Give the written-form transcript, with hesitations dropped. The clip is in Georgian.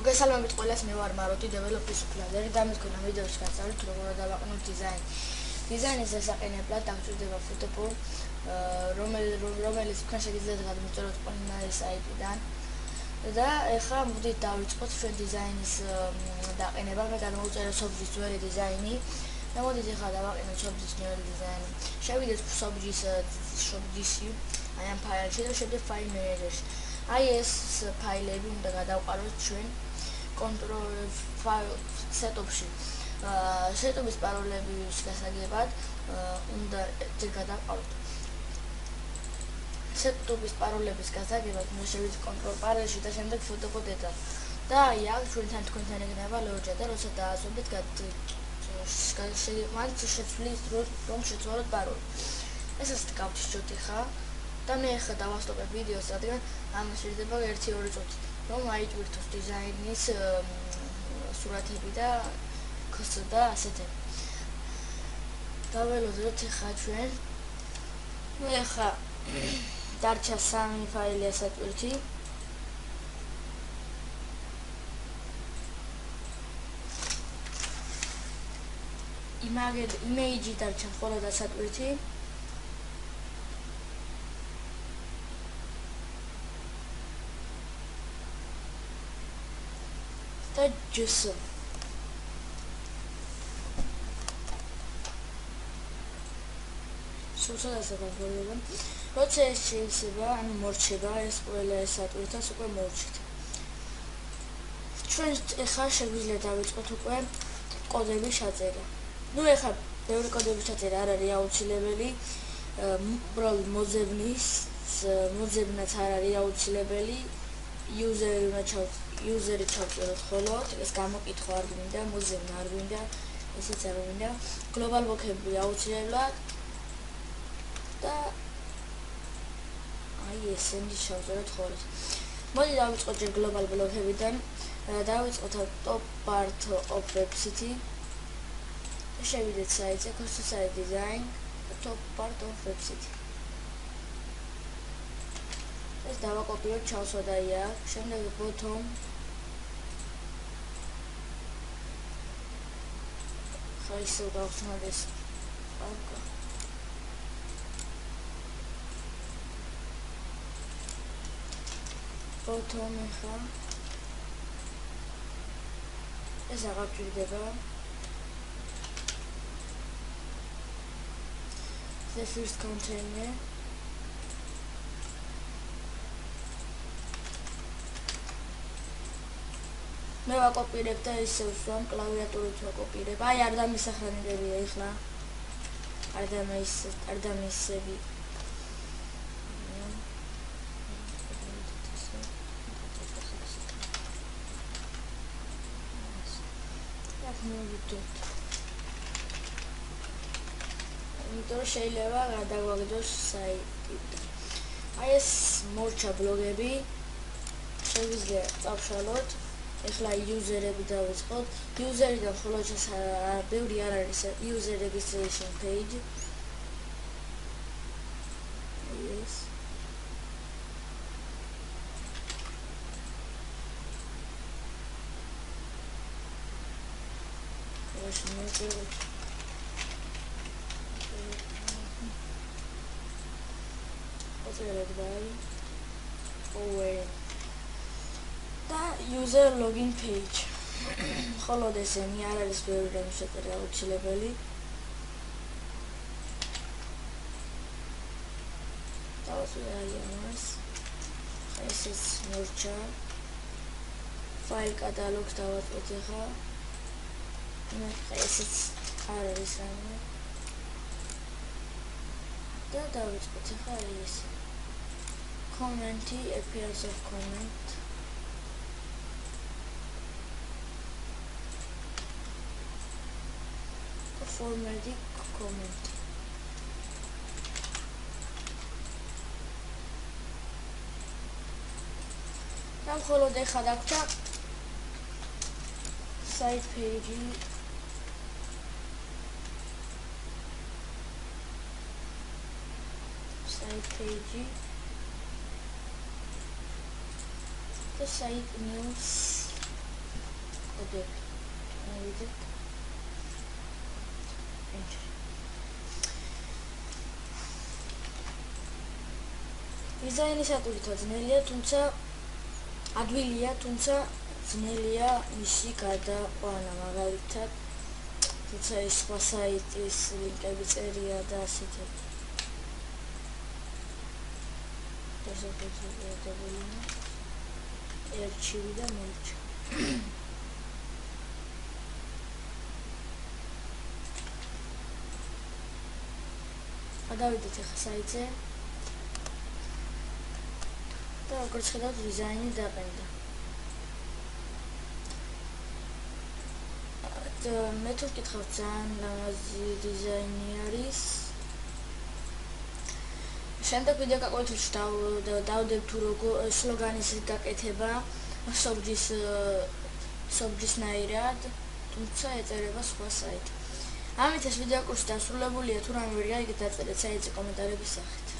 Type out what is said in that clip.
მოგესალმებით ყველას, მე ვარ მაროტი დეველოპერის უფლადერი და მეთქონა ვიდეოში გასწავლით როგორ დავაყენოთ დიზაინი. დიზაინის დასაყენებლად დაგჭირდება ფოტოპურ, რომელიც თქვენ შეგიძლიათ გადმოწეროთ ყველანაირი საიტიდან. და ეხლა მოდით დავიწყოთ ჩვენ დიზაინის დაყენება. მე გადმოვწერე სოფლის ძველი დიზაინი და მოდით ეხლა დავაყენოთ სოფლის ძველი დიზაინი. შევიდეთ სოფლისში, აი ამ ფაილში და შევიდეთ ფაილ მენეჯერში. აი ეს ფაილები უნდა გადავყაროთ ჩვენ კონტროლ ფაილ სეტოპში. სეტოპის პაროლების გასაგებად უნდა გადავყაროთ. სეტოპის პაროლების გასაგებად უნდა შევიდეთ კონტროლ პანელში და შემდეგ ფოტოკოდედა. და აი აქ ჩვენთან თქვენთან იქნება ლოჯა და როცა დაასვენებთ მანდ შეცვლის რომ შეცვალოთ პაროლი. ესაც გავჩიჩოთ ხა და მე ახლა დავასტოპებ ვიდეოს, რადგან ამას შეიძლება 1-2 წუთი, რომ აიჭვირთოს დიზაინის სურათები და ქოსა და ასეთები. დაველოდოთ ახლა ჩვენ. მე ახლა დარჩა 3 ფაილი ასატვირთი. იმეიჯი დარჩა მხოლოდ ასატვირთი. და ჯსო სულსადასაკონტროლება როცა ეს შეიძლება, ანუ მორჩება ეს ყველა ეს ატვირთას უკვე მორჩით. ჩვენ ეხლა შეგვიძლია დავიწყოთ უკვე კოდების ჩაწერა. ნუ ეხლა ბევრი კოდების ჩაწერა არ არის აუცილებელი, უბრალოდ მოძებნაც არ არის აუცილებელი. იუზერი ჩავწეროთ ხოლოდ, ეს გამოკითხვა არ გვინდა, მოძებნა არ გვინდა, ესეც არ გვინდა. გლობალ ბლოკები აუცილებლად და აი ესენი ჩავწეროთ ხოლოდ. მოდი დავიწყოთ ჯერ გლობალ ბლოკებიდან, დავიწყოთ top part of website. შევიდეთ საიტზე, site design, top part of website. ეს დავაკოპიროთ, ჩავსვადა აქ, შემდეგ bottom ხა ისევ გავხსნათ ეს პარკა. bottom ხა ეს აღარ გვჭირდება. the first container მე ვაკოპირებ და ისევ სვამ კლავიატურით ვაკოპირებ. აი არ დამისახანებია ეხლა. არ დამისები. აქ მოვიდეთ. იმიტომ რომ შეიძლება გადაგვაგდოს საიტიდან. აი ეს მორჩა ბლოგები შეგვიძლია წავშალოთ. ეხლა იუზერები დავიწყოთ. იუზერიდან მხოლოდ ბევრი არ არის user registration page. Yes. User login page. მხოლოდ ესენი არ არის ბევრი რამ შეწერა აუცილებელი. დავასვი აი ამას. ესეც მორჩა. ფაილ კატალოგს დავაწყოთ ახლა. ესეც არ არის რამე. და დავიწყოთ ახლა ეს. comment appearance of comment. formatting comment. და მხოლოდ ეხლა დაგვჭა site page. the site news ვიდეოები. მოვიდეთ. დიზაინის აკულითო ძნელია, თუმცა ადვილია, თუმცა ძნელია მისი გადაყვანა, მაგალითად თუმცა ეს სხვა საიტის ლინკები წერია და ასეთი. ერჩივი და მოიჩა. გადავიდეთ ახლა საიტზე და როგორც ხედავთ დიზაინი დაყენდა. მე თუ ვკითხავთ ძალიან ლამაზი დიზაინი არის. შემდეგ ვიდეო გაკვეთილში დავდებ თუ როგორ სლოგანის გაკეთება სოფჯისნაირად, თუმცა ეწერება სხვა საიტი. ამით ეს ვიდეო კურსი დასრულებულია, თუ რამე ვერ გაიგეთ დაწერეთ საიტზე კომენტარების სახით.